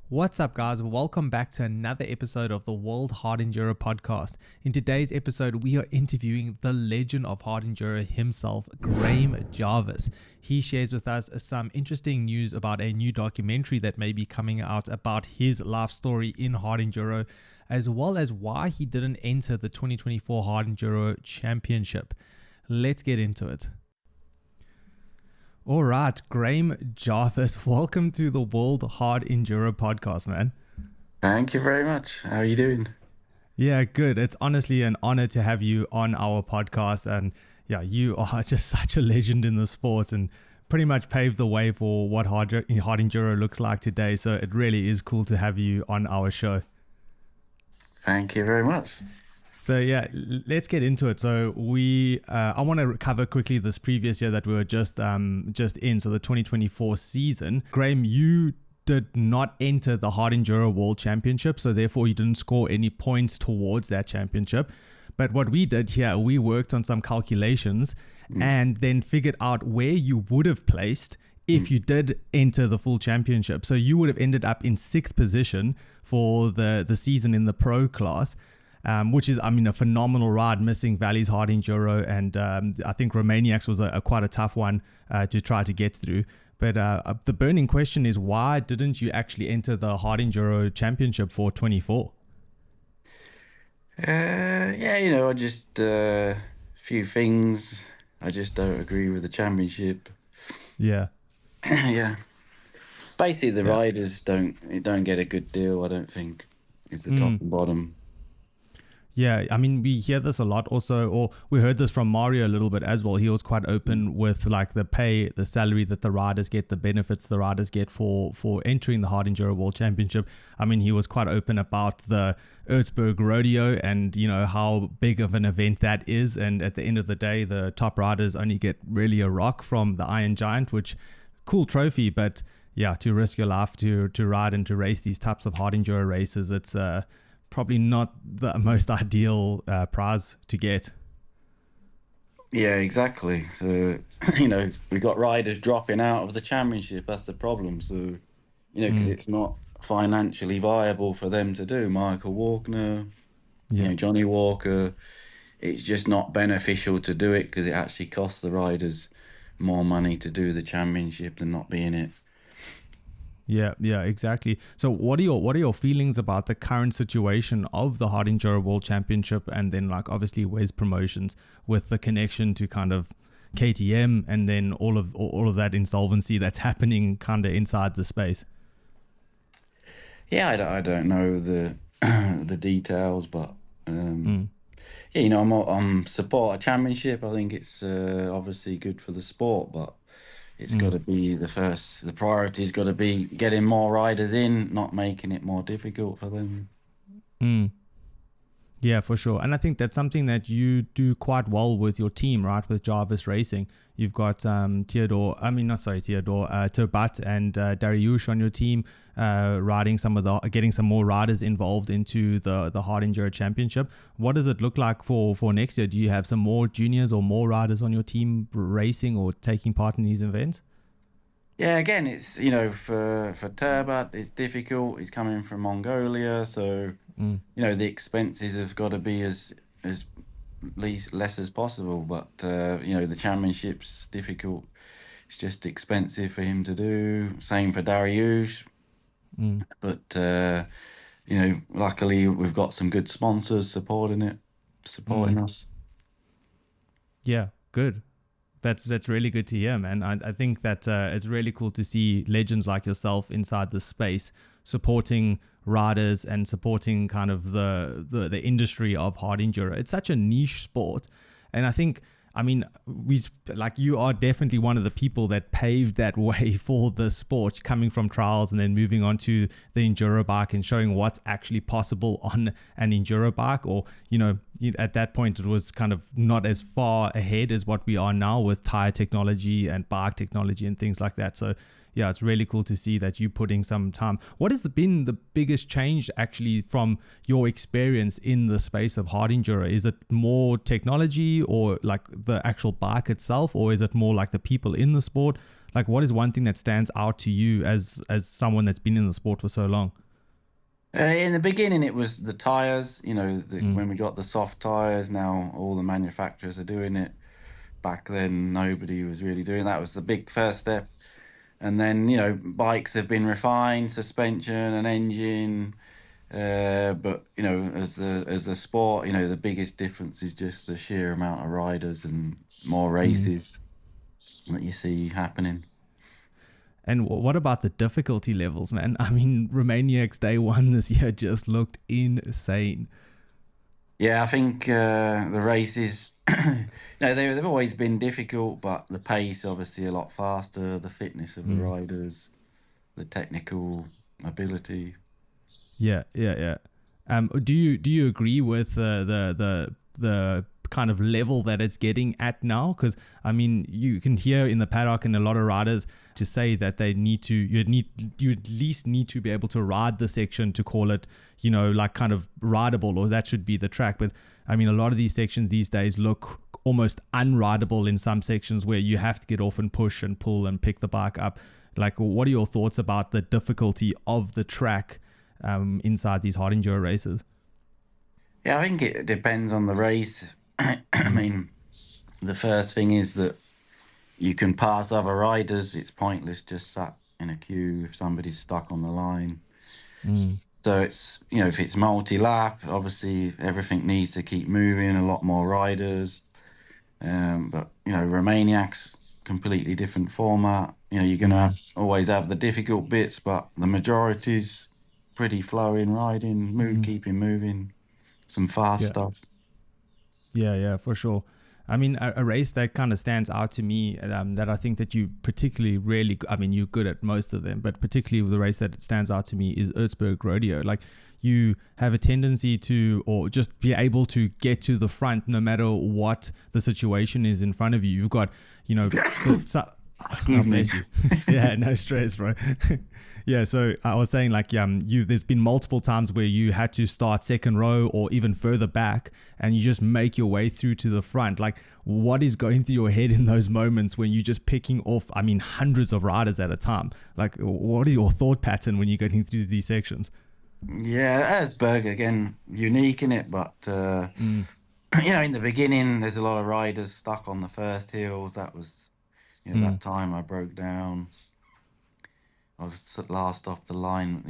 What's up, guys? Welcome back to another episode of the World Hard Enduro podcast. In today's episode, we are interviewing the legend of hard enduro himself, Graham Jarvis. He shares with us some interesting news about a new documentary that may be coming out about his life story in hard enduro, as well as why he didn't enter the 2024 Hard Enduro Championship. Let's get into it. All right, Graham Jarvis, welcome to the World Hard Enduro podcast, man. Thank you very much. How are you doing? Yeah, good. It's honestly an honor to have you on our podcast. And yeah, you are just such a legend in the sport and pretty much paved the way for what hard enduro looks like today. So it really is cool to have you on our show. Thank you very much. So yeah, let's get into it. So I want to cover quickly this previous year that we were just in, so the 2024 season. Graham, you did not enter the Hard Enduro World Championship, so therefore you didn't score any points towards that championship. But what we did here, we worked on some calculations and then figured out where you would have placed if you did enter the full championship. So you would have ended up in 6th position for the season in the pro class. Which is, a phenomenal ride, missing Valley's Hard Enduro, and I think Romaniacs was quite a tough one to try to get through. But the burning question is, why didn't you actually enter the Hard Enduro Championship for 24? I just a few things. I just don't agree with the championship. Yeah. Yeah. Basically, the riders don't get a good deal, I don't think, is the top and bottom. Yeah, we hear this a lot also, or we heard this from Mario a little bit as well. He was quite open with like the pay, the salary that the riders get, the benefits the riders get for entering the Hard Enduro World Championship. He was quite open about the Erzberg Rodeo and, how big of an event that is. And at the end of the day, the top riders only get really a rock from the Iron Giant, which cool trophy. But yeah, to risk your life to ride and to race these types of Hard Enduro races, it's probably not the most ideal prize to get. Yeah, exactly. So, we got riders dropping out of the championship. That's the problem. So, because it's not financially viable for them to do. Michael Walkner, Johnny Walker, it's just not beneficial to do it because it actually costs the riders more money to do the championship than not be in it. Yeah, exactly. So what are your feelings about the current situation of the Hard Enduro World Championship, and then like obviously Wes Promotions with the connection to kind of KTM and then all of that insolvency that's happening kind of inside the space? Yeah, I don't know the the details, but I'm support a championship. I think it's obviously good for the sport, but it's got to be the priority's got to be getting more riders in, not making it more difficult for them. Yeah, for sure. And I think that's something that you do quite well with your team, right? With Jarvis Racing. You've got Tobat and Dariush on your team, getting some more riders involved into the Hard Enduro Championship. What does it look like for next year? Do you have some more juniors or more riders on your team racing or taking part in these events? Yeah, again, it's, for Tobat, it's difficult. He's coming from Mongolia, so, the expenses have got to be as less as possible. But, the championship's difficult. It's just expensive for him to do. Same for Dariush. But, luckily we've got some good sponsors supporting us. Yeah, good. That's really good to hear, man. I think that it's really cool to see legends like yourself inside the space supporting riders and supporting kind of the industry of hard enduro. It's such a niche sport, and I think you are definitely one of the people that paved that way for the sport, coming from trials and then moving on to the enduro bike and showing what's actually possible on an enduro bike. Or, at that point, it was kind of not as far ahead as what we are now with tire technology and bike technology and things like that. So yeah, it's really cool to see that you putting some time. What has been the biggest change actually from your experience in the space of hard enduro? Is it more technology or like the actual bike itself, or is it more like the people in the sport? Like, what is one thing that stands out to you as someone that's been in the sport for so long? In the beginning, it was the tyres. When we got the soft tyres, now all the manufacturers are doing it. Back then, nobody was really doing that. Was the big first step. And then, bikes have been refined, suspension and engine. But, as the sport, the biggest difference is just the sheer amount of riders and more races that you see happening. And what about the difficulty levels, man? I mean, Romania's day one this year just looked insane. Yeah, I think the races, they've always been difficult, but the pace obviously a lot faster, the fitness of the riders, the technical ability. Yeah. Do you agree with the kind of level that it's getting at now? Because I mean, you can hear in the paddock and a lot of riders to say that you at least need to be able to ride the section to call it, like kind of rideable, or that should be the track. But I mean, a lot of these sections these days look almost unrideable in some sections where you have to get off and push and pull and pick the bike up. Like, what are your thoughts about the difficulty of the track inside these hard enduro races? Yeah, I think it depends on the race. I mean, the first thing is that you can pass other riders. It's pointless just sat in a queue if somebody's stuck on the line. So it's, if it's multi-lap, obviously everything needs to keep moving, a lot more riders. But, Romaniac's completely different format. You're going to always have the difficult bits, but the majority's pretty flowing riding, keeping moving, some fast stuff. Yeah, for sure. I mean, a race that kind of stands out to me that I think that you particularly really, I mean, you're good at most of them, but particularly the race that stands out to me is Erzberg Rodeo. Like, you have a tendency to, or just be able to get to the front no matter what the situation is in front of you. You've got, Excuse me. Yeah, no stress, bro. Yeah, so I was saying, like, there's been multiple times where you had to start second row or even further back, and you just make your way through to the front. Like, what is going through your head in those moments when you're just picking off, I mean, hundreds of riders at a time? Like, what is your thought pattern when you're getting through these sections? Yeah, Erzberg, again, unique in it, but, in the beginning, there's a lot of riders stuck on the first hills. That was... that time I broke down. I was last off the line.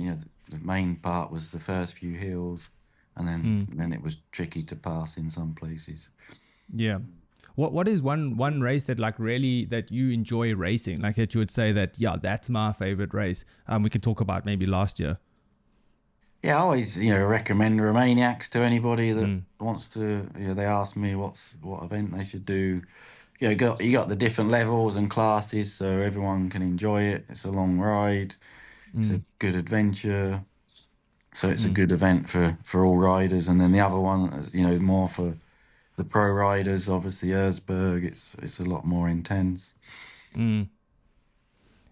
The main part was the first few hills, and then it was tricky to pass in some places. Yeah. What is one race that, like, really that you enjoy racing? Like, that you would say that, yeah, that's my favorite race. We can talk about maybe last year. Yeah, I always recommend Romaniacs to anybody that wants to. They ask me what event they should do. You got the different levels and classes, so everyone can enjoy it. It's a long ride. It's a good adventure. So it's a good event for all riders. And then the other one is, more for the pro riders. Obviously, Erzberg, it's a lot more intense.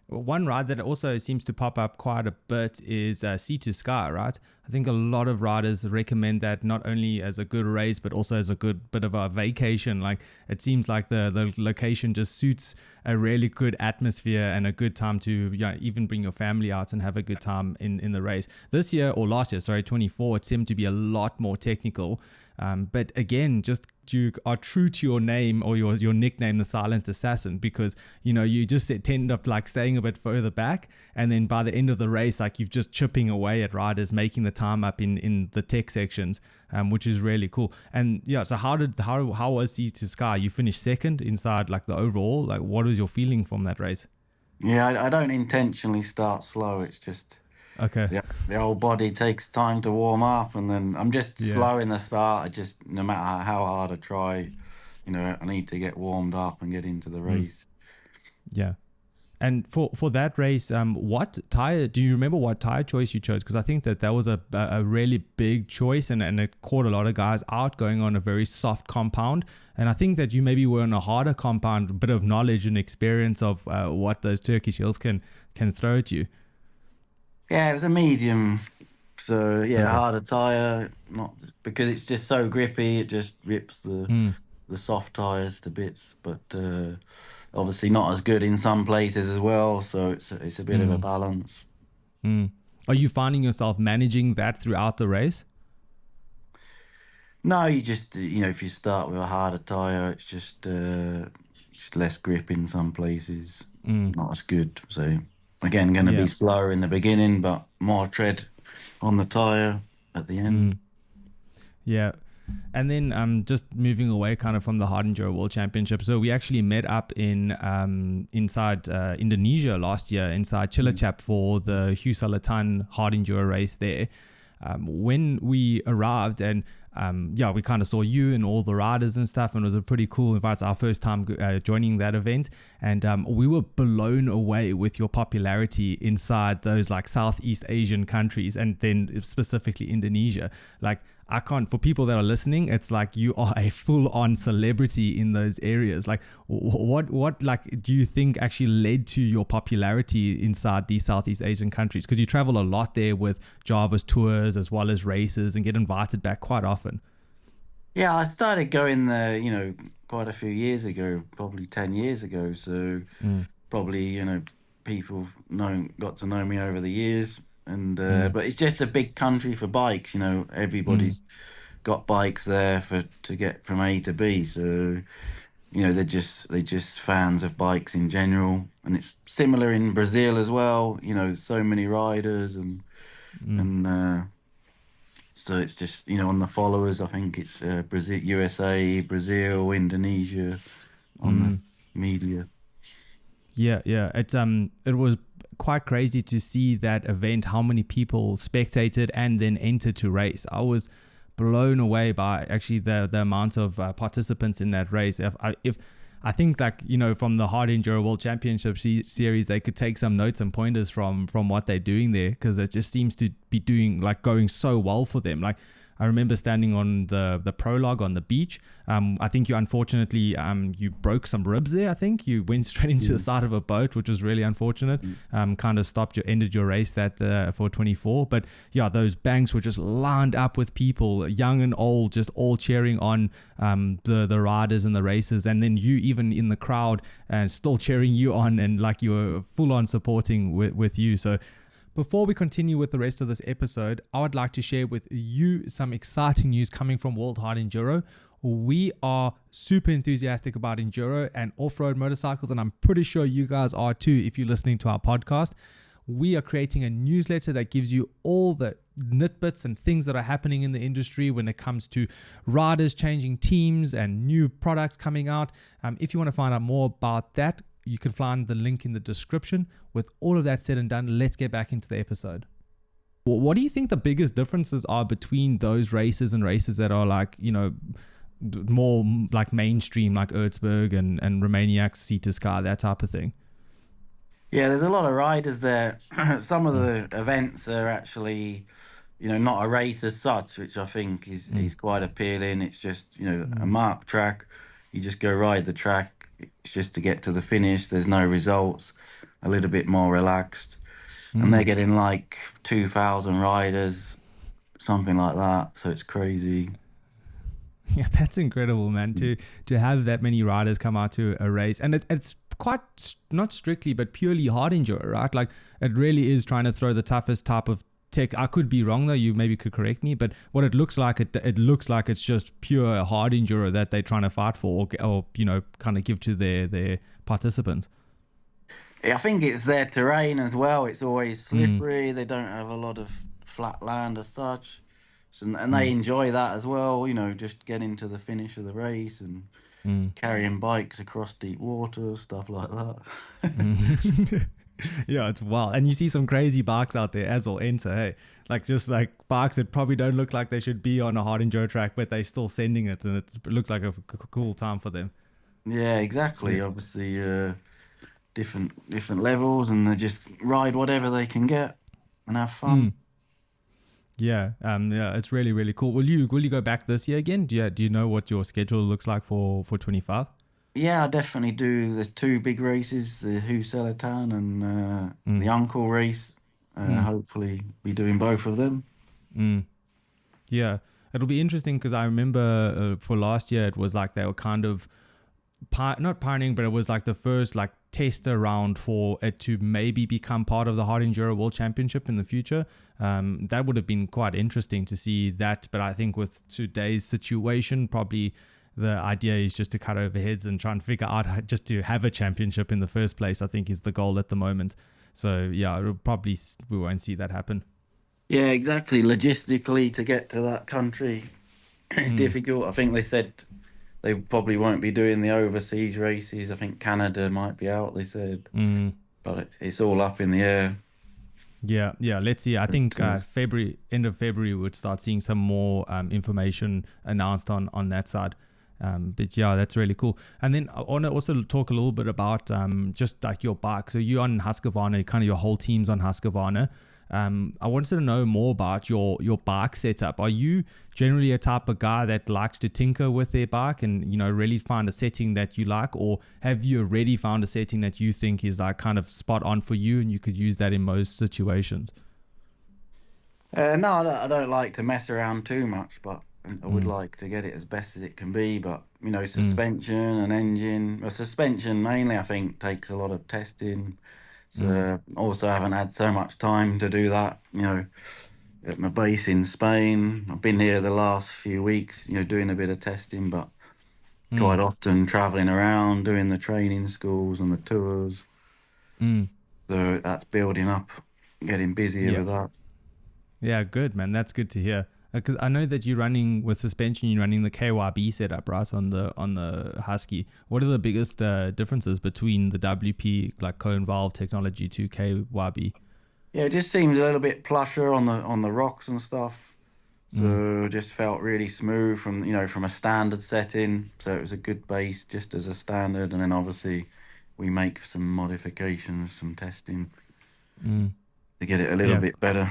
One ride that also seems to pop up quite a bit is Sea to Sky, right? I think a lot of riders recommend that not only as a good race, but also as a good bit of a vacation. Like, it seems like the location just suits a really good atmosphere and a good time to even bring your family out and have a good time in the race. This year, or last year, sorry, 24, it seemed to be a lot more technical. But again, just you are true to your name or your nickname, the Silent Assassin, because you just tend up like staying a bit further back, and then by the end of the race, like, you've just chipping away at riders, making the time up in the tech sections, which is really cool. And yeah, so how was Sea to Sky? You finished second inside, like, the overall. Like, what was your feeling from that race? Yeah, I don't intentionally start slow. It's just okay. Yeah, the whole body takes time to warm up, and then I'm just slow in the start. I just, no matter how hard I try, I need to get warmed up and get into the race. Yeah. And for that race, what tire, do you remember what tire choice you chose? Because I think that was a really big choice, and it caught a lot of guys out going on a very soft compound. And I think that you maybe were on a harder compound, a bit of knowledge and experience of what those Turkish hills can throw at you. Yeah, it was a medium. So, harder tyre, not because it's just so grippy, it just rips the the soft tires to bits, but obviously not as good in some places as well. So it's a bit of a balance. Are you finding yourself managing that throughout the race? No, you just if you start with a harder tire, it's just less grip in some places, not as good. So again, going to be slower in the beginning, but more tread on the tire at the end. Yeah. And then just moving away kind of from the Hard Enduro World Championship. So we actually met up in inside Indonesia last year, inside Cilacap for the Hugh Selatan Hard Enduro race there. When we arrived and we kind of saw you and all the riders and stuff, and it was a pretty cool event. It's our first time joining that event, and we were blown away with your popularity inside those like Southeast Asian countries, and then specifically Indonesia. Like, I can't, for people that are listening, it's like you are a full-on celebrity in those areas. Like, what like do you think actually led to your popularity inside these Southeast Asian countries? Because you travel a lot there with Jarvis tours as well as races and get invited back quite often. Yeah, I started going there, quite a few years ago, probably 10 years ago. So probably, people got to know me over the years. And but it's just a big country for bikes. Everybody's got bikes there to get from A to B. So they're just fans of bikes in general, and it's similar in Brazil as well. So many riders and so it's just on the followers. I think it's Brazil, USA, Brazil, Indonesia on the media. Yeah. It was quite crazy to see that event, how many people spectated and then entered to race. I was blown away by actually the amount of participants in that race. If I think, like, from the Hard Enduro World Championship series, they could take some notes and pointers from what they're doing there, because it just seems to be going so well for them. Like, I remember standing on the prologue on the beach. I think you unfortunately you broke some ribs there. I think you went straight into the side of a boat, which was really unfortunate. Kind of ended your race for 24. But yeah, those banks were just lined up with people, young and old, just all cheering on the riders and the racers. And then you even in the crowd and still cheering you on, and like you were full on supporting with you. So before we continue with the rest of this episode, I would like to share with you some exciting news coming from World Hard Enduro. We are super enthusiastic about enduro and off-road motorcycles, and I'm pretty sure you guys are too if you're listening to our podcast. We are creating a newsletter that gives you all the nitbits and things that are happening in the industry when it comes to riders changing teams and new products coming out. If you want to find out more about that, you can find the link in the description. With all of that said and done, let's get back into the episode. What do you think the biggest differences are between those races and races that are like, more like mainstream, like Erzberg and Romaniac, Sea to Sky, that type of thing? Yeah, there's a lot of riders there. Some of the events are actually, not a race as such, which I think is quite appealing. It's just, a marked track. You just go ride the track. It's just to get to the finish. There's no results. A little bit more relaxed. And they're getting like 2,000 riders, something like that. So it's crazy. Yeah, that's incredible, man, to have that many riders come out to a race. And it's quite, not strictly, but purely hard enduro, right? Like, it really is trying to throw the toughest type of tech. I could be wrong though, you maybe could correct me, but what it looks like, it looks like it's just pure hard enduro that they're trying to fight for, or kind of give to their participants. Yeah, I think it's their terrain as well. It's always slippery. They don't have a lot of flat land as such. And they enjoy that as well, just getting to the finish of the race and carrying bikes across deep water, stuff like that. Yeah, it's wild. And you see some crazy bikes out there as well enter, hey? Like, just like bikes that probably don't look like they should be on a hard enduro track, but they're still sending it, and it looks like a cool time for them. Yeah, exactly. Yeah. Obviously, different levels, and they just ride whatever they can get and have fun. Yeah, it's really, really cool. Will you go back this year again? Do you know what your schedule looks like for 25? Yeah, I definitely do. There's two big races, the Hugh Selatan and the Uncle race. Hopefully be doing both of them. Yeah. it'll be interesting because I remember for last year it was like they were kind of not pioneering, but it was like the first like tester round for it to maybe become part of the Hard Enduro World Championship in the future. That would have been quite interesting to see that, but I think with today's situation, probably the idea is just to cut over heads and try and figure out how, just to have a championship in the first place, I think is the goal at the moment. So yeah, we won't see that happen. Yeah, exactly. Logistically, to get to that country is difficult. I think they said they probably won't be doing the overseas races. I think Canada might be out, they said. But it's all up in the air. Yeah. Let's see. I think end of February, we'd start seeing some more information announced on that side. But yeah, that's really cool. And then I want to also talk a little bit about just like your bike. So you're on Husqvarna, kind of your whole team's on Husqvarna. I wanted to know more about your bike setup. Are you generally a type of guy that likes to tinker with their bike and, you know, really find a setting that you like, or have you already found a setting that you think is like kind of spot on for you and you could use that in most situations? No, I don't like to mess around too much, but I would like to get it as best as it can be. But, you know, suspension and engine, well, suspension mainly, I think, takes a lot of testing. So also haven't had so much time to do that, you know, at my base in Spain. I've been here the last few weeks, you know, doing a bit of testing, but quite often traveling around, doing the training schools and the tours. So that's building up, getting busier with that. Yeah, good, man. That's good to hear. Because I know that you're running with suspension, you're running the KYB setup, right, on the Husky. What are the biggest differences between the WP, like co-involved technology, to KYB? Yeah, it just seems a little bit plusher on the rocks and stuff. So just felt really smooth from a standard setting. So it was a good base just as a standard, and then obviously we make some modifications, some testing to get it a little bit better.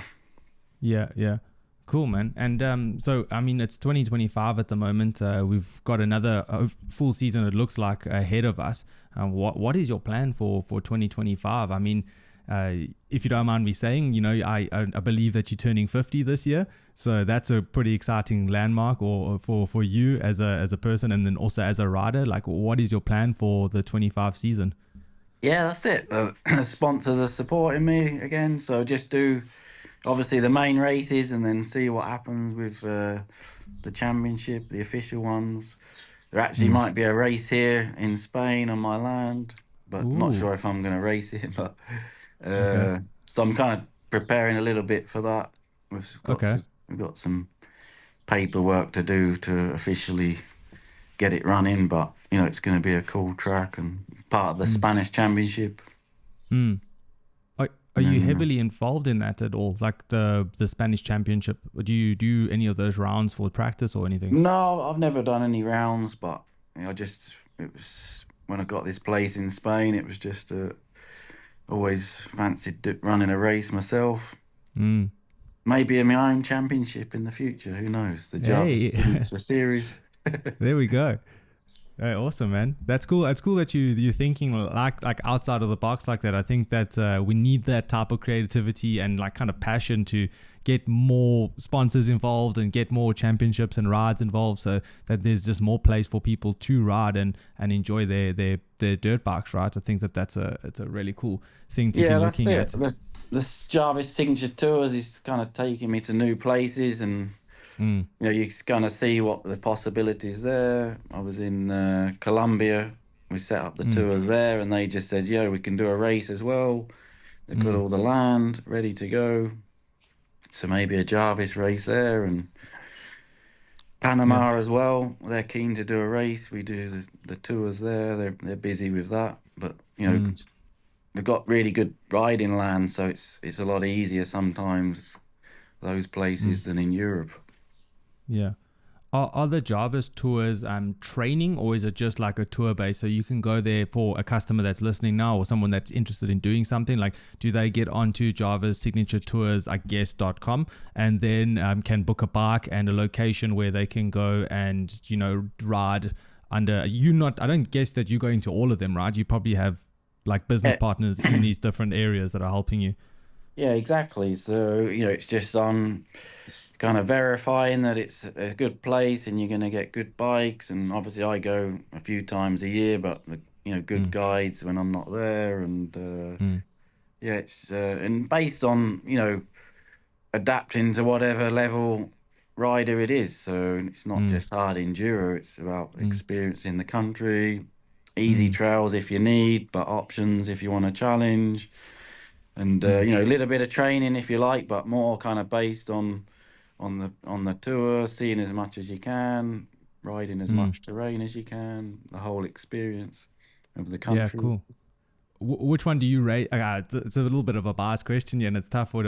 Yeah. Cool, man. And so, I mean, it's 2025 at the moment. We've got another full season, it looks like, ahead of us. What is your plan for 2025? I mean, if you don't mind me saying, you know, I believe that you're turning 50 this year. So that's a pretty exciting landmark or for you as a person, and then also as a rider. Like, what is your plan for the 25 season? Yeah, that's it. Sponsors are supporting me again. So just do... obviously the main races and then see what happens with the championship, the official ones. There actually might be a race here in Spain on my land, but I'm not sure if I'm going to race it. But so I'm kind of preparing a little bit for that. We've got some paperwork to do to officially get it running, but you know, it's going to be a cool track and part of the Spanish championship. Are you heavily involved in that at all? Like the Spanish championship? Do you do any of those rounds for practice or anything? No, I've never done any rounds, but you know, it was when I got this place in Spain, it was just always fancied running a race myself. Maybe in my own championship in the future. Who knows? The Jarvis Signature Series. There we go. Hey, awesome, man. That's cool. It's cool that you're thinking like outside of the box like that. I think that we need that type of creativity and like kind of passion to get more sponsors involved and get more championships and rides involved, so that there's just more place for people to ride and enjoy their dirt bikes, right? I think that's a really cool thing to be looking at. This Jarvis Signature Tours is kind of taking me to new places, and you know, you kind of see what the possibilities there. I was in Colombia. We set up the tours there, and they just said, "Yeah, we can do a race as well." They've got all the land ready to go, so maybe a Jarvis race there, and Panama as well. They're keen to do a race. We do the tours there. They're busy with that, but you know, they've got really good riding land, so it's a lot easier sometimes those places than in Europe. Yeah. Are the Jarvis tours training, or is it just like a tour base? So you can go there for a customer that's listening now or someone that's interested in doing something. Like, do they get onto Jarvis Signature Tours, I guess, .com, and then can book a bike and a location where they can go and, you know, ride under I don't guess that you go into all of them, right? You probably have like business partners in these different areas that are helping you. Yeah, exactly. So, you know, it's just kind of verifying that it's a good place and you're going to get good bikes. And obviously I go a few times a year, but good guides when I'm not there. And yeah, it's and based on adapting to whatever level rider it is. So it's not just hard enduro, it's about experiencing the country, easy trails if you need, but options if you want to challenge, and a little bit of training if you like, but more kind of based on the tour, seeing as much as you can, riding as much terrain as you can, the whole experience of the country. Yeah, cool. Which one do you rate? It's a little bit of a biased question, and it's tough for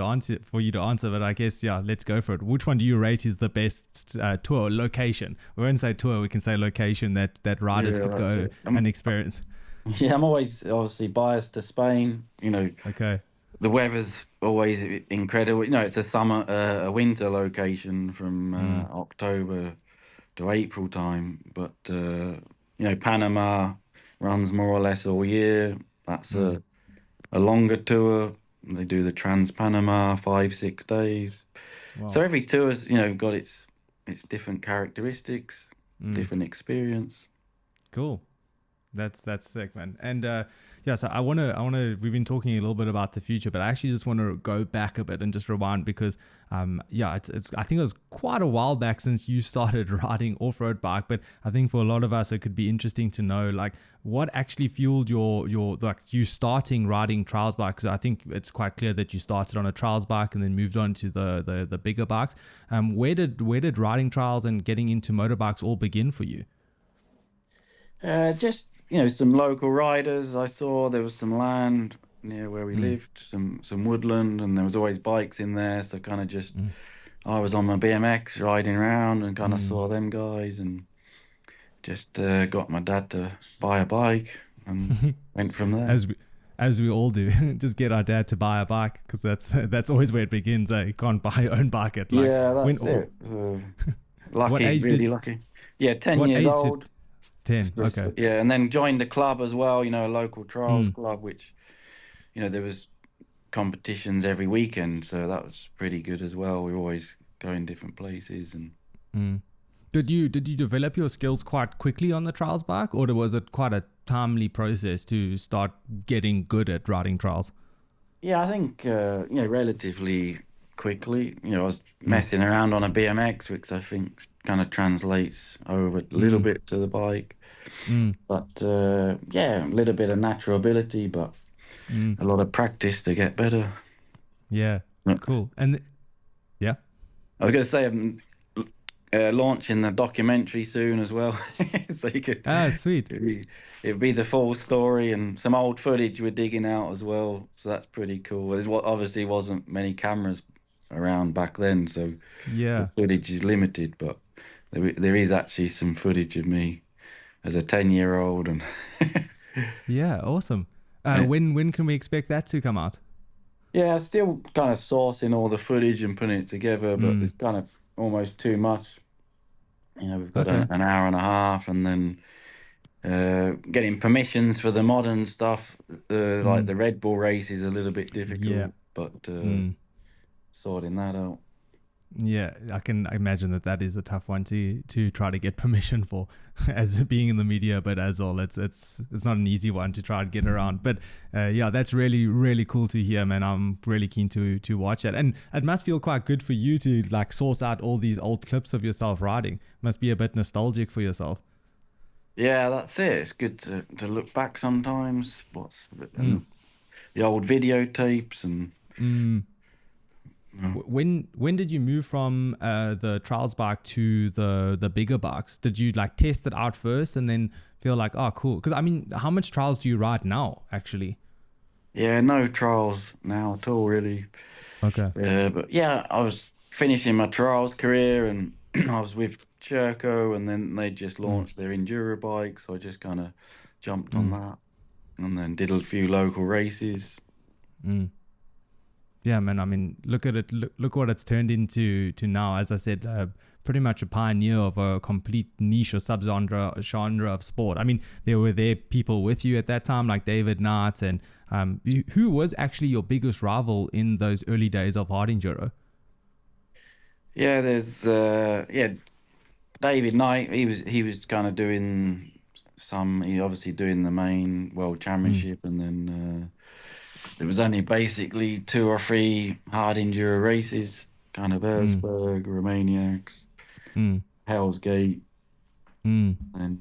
you to answer. But I guess, let's go for it. Which one do you rate is the best tour location? We won't say tour; we can say location that riders could go and experience. Yeah, I'm always obviously biased to Spain. Okay. The weather's always incredible. It's a winter location from October to April time. But Panama runs more or less all year. That's a longer tour. They do the Trans-Panama 5-6 days. Wow. So every tour's got its different characteristics, different experience. Cool. That's sick, man. And so I wanna we've been talking a little bit about the future, but I actually just want to go back a bit and just rewind because it's I think it was quite a while back since you started riding off-road bike, but I think for a lot of us it could be interesting to know like what actually fueled your you starting riding trials bike, because I think it's quite clear that you started on a trials bike and then moved on to the bigger bikes. Where did riding trials and getting into motorbikes all begin for you? Just some local riders. I saw there was some land near where we lived, some woodland, and there was always bikes in there. So kind of just, I was on my BMX riding around and kind of saw them guys and just got my dad to buy a bike and went from there. As we all do, just get our dad to buy a bike because that's always where it begins. You can't buy your own bike at like that's it. So, lucky, really lucky. Yeah, 10 years old. 10, okay. Yeah, and then joined a club as well, a local trials club, which, there was competitions every weekend, so that was pretty good as well. We were always going different places. And Did you develop your skills quite quickly on the trials bike, or was it quite a timely process to start getting good at riding trials? Yeah, I think, relatively quickly. I was messing around on a BMX, which I think kind of translates over a little bit to the bike. But a little bit of natural ability, but a lot of practice to get better. Yeah, cool. And I was going to say I'm launching the documentary soon as well, so you could. Sweet. It'd be the full story and some old footage we're digging out as well. So that's pretty cool. There's obviously wasn't many cameras around back then, so the footage is limited, but there is actually some footage of me as a 10-year-old. And yeah, awesome. When can we expect that to come out? Yeah, still kind of sourcing all the footage and putting it together, but it's kind of almost too much. We've got an hour and a half, and then getting permissions for the modern stuff, like the Red Bull race is a little bit difficult, but sorting that out. Yeah, I can imagine that is a tough one to try to get permission for, as being in the media, but as all it's not an easy one to try and get around. But that's really, really cool to hear, man. I'm really keen to watch that, and it must feel quite good for you to like source out all these old clips of yourself riding. Must be a bit nostalgic for yourself. Yeah, that's it. It's good to look back sometimes. The old videotapes and. When did you move from the trials bike to the bigger bikes? Did you like test it out first and then feel like, oh, cool? Because I mean, how much trials do you ride now, actually? Yeah, no trials now at all, really. Okay. But yeah, I was finishing my trials career and I was with Cherco, and then they just launched their enduro bike, so I just kind of jumped on that and then did a few local races. Yeah, man. I mean, look at it. Look what it's turned into now. As I said, pretty much a pioneer of a complete niche or genre of sport. I mean, there were people with you at that time, like David Knight, and who was actually your biggest rival in those early days of hard enduro? Yeah, there's David Knight. He was kind of doing he obviously doing the main World Mm, Championship, and then there was only basically two or three hard enduro races, kind of mm, Erzberg, Romaniacs, mm, Hell's Gate, mm. and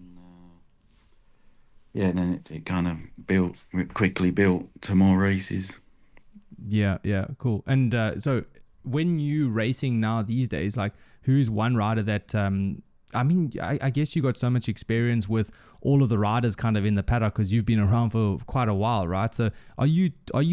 yeah, and then it kind of quickly built to more races. Yeah, yeah, cool. And so when you racing now these days, like who's one rider that I mean, I guess you got so much experience with all of the riders kind of in the paddock because you've been around for quite a while, right? So are you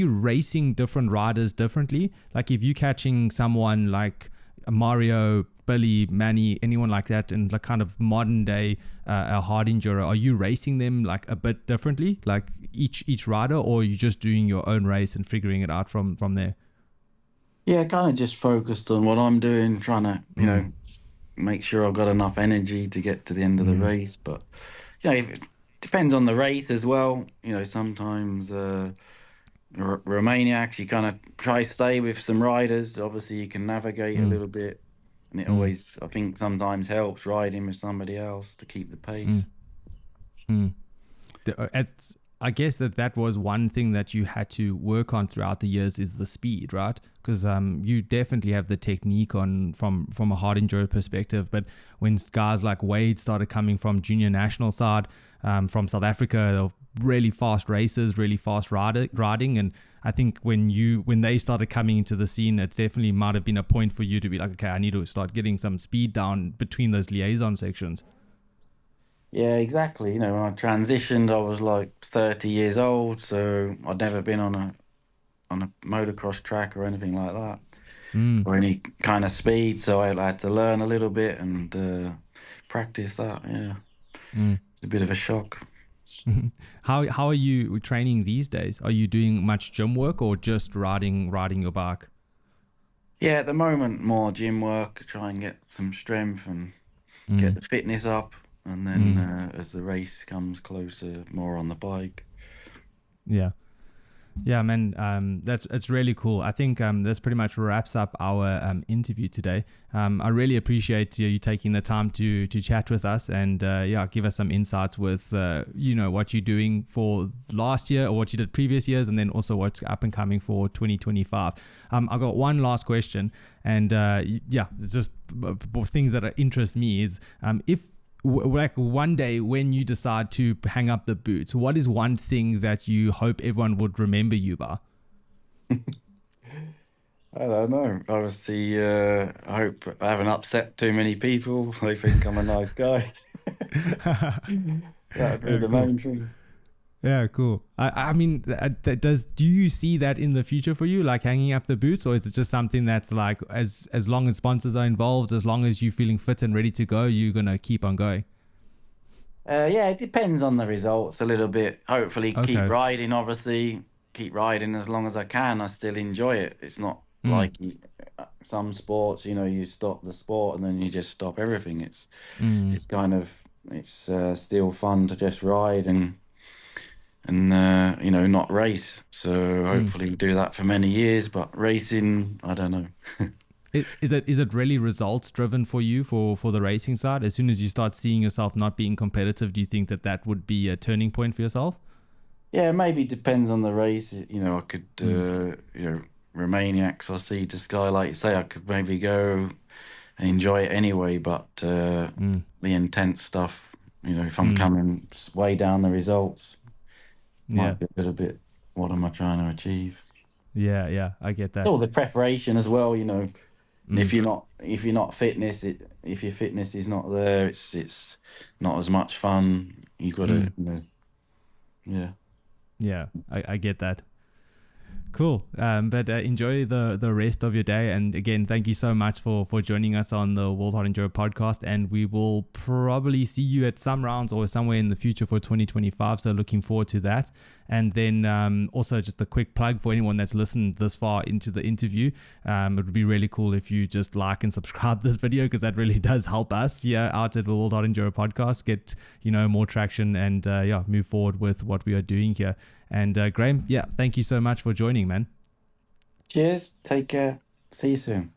racing different riders differently? Like if you catching someone like Mario, Billy, Manny, anyone like that, in like kind of modern day a hard enduro, are you racing them like a bit differently, like each rider, or are you just doing your own race and figuring it out from there? Yeah, kind of just focused on what I'm doing, trying to Mm, make sure I've got enough energy to get to the end of the mm, race. But it depends on the race as well. Sometimes Romaniacs, you kind of try stay with some riders. Obviously, you can navigate a mm, little bit, and it mm, always, I think, sometimes helps riding with somebody else to keep the mm, pace. mm. I guess that was one thing that you had to work on throughout the years is the speed, right? Because you definitely have the technique on from a hard enduro perspective. But when guys like Wade started coming from junior national side from South Africa, really fast races, really fast riding, and I think when they started coming into the scene, it definitely might have been a point for you to be like, okay, I need to start getting some speed down between those liaison sections. Yeah, exactly. When I transitioned, I was like 30 years old, so I'd never been on a motocross track or anything like that, Mm, or any kind of speed. So I had to learn a little bit and practice that. Yeah, mm. it's a bit of a shock. How are you training these days? Are you doing much gym work or just riding your bike? Yeah, at the moment, more gym work, try and get some strength and get Mm, the fitness up. And then mm, as the race comes closer, more on the bike. yeah. Yeah, man, that's it's really cool. I think this pretty much wraps up our interview today. I really appreciate you taking the time to chat with us and yeah, give us some insights with what you're doing for last year or what you did previous years, and then also what's up and coming for 2025. I got one last question, and yeah, it's just things that interest me is if like one day when you decide to hang up the boots, what is one thing that you hope everyone would remember you by? I don't know. Obviously, I hope I haven't upset too many people. They think I'm a nice guy. That'd be Yeah, the cool. main thing. Yeah, cool. I mean, do you see that in the future for you, like hanging up the boots, or is it just something that's like as long as sponsors are involved, as long as you're feeling fit and ready to go, you're gonna keep on going? Yeah, it depends on the results a little bit. Hopefully, keep Okay. riding. Obviously, keep riding as long as I can. I still enjoy it. It's not Mm, like some sports. You stop the sport and then you just stop everything. mm, It's kind of still fun to just ride and not race. So mm. hopefully do that for many years. But racing, I don't know. Is it really results driven for you for the racing side? As soon as you start seeing yourself not being competitive, do you think that would be a turning point for yourself? Yeah, maybe depends on the race. I could, Mm, Romaniacs, I see to Sky, like you say, I could maybe go and enjoy it anyway. But mm, the intense stuff, if I'm mm. coming way down the results, Yeah, might be a little bit, what am I trying to achieve? yeah, yeah. I get It's that. all the preparation as well, And Mm, if your fitness is not there, it's not as much fun. You got to, mm. yeah. Yeah, I get that. Cool. But enjoy the rest of your day. And again, thank you so much for joining us on the World Hard Enduro podcast. And we will probably see you at some rounds or somewhere in the future for 2025. So looking forward to that. And then also just a quick plug for anyone that's listened this far into the interview. It would be really cool if you just like and subscribe this video because that really does help us here out at the World Hard Enduro podcast get more traction and yeah, move forward with what we are doing here. And Graham, yeah, thank you so much for joining, man. Cheers. Take care. See you soon.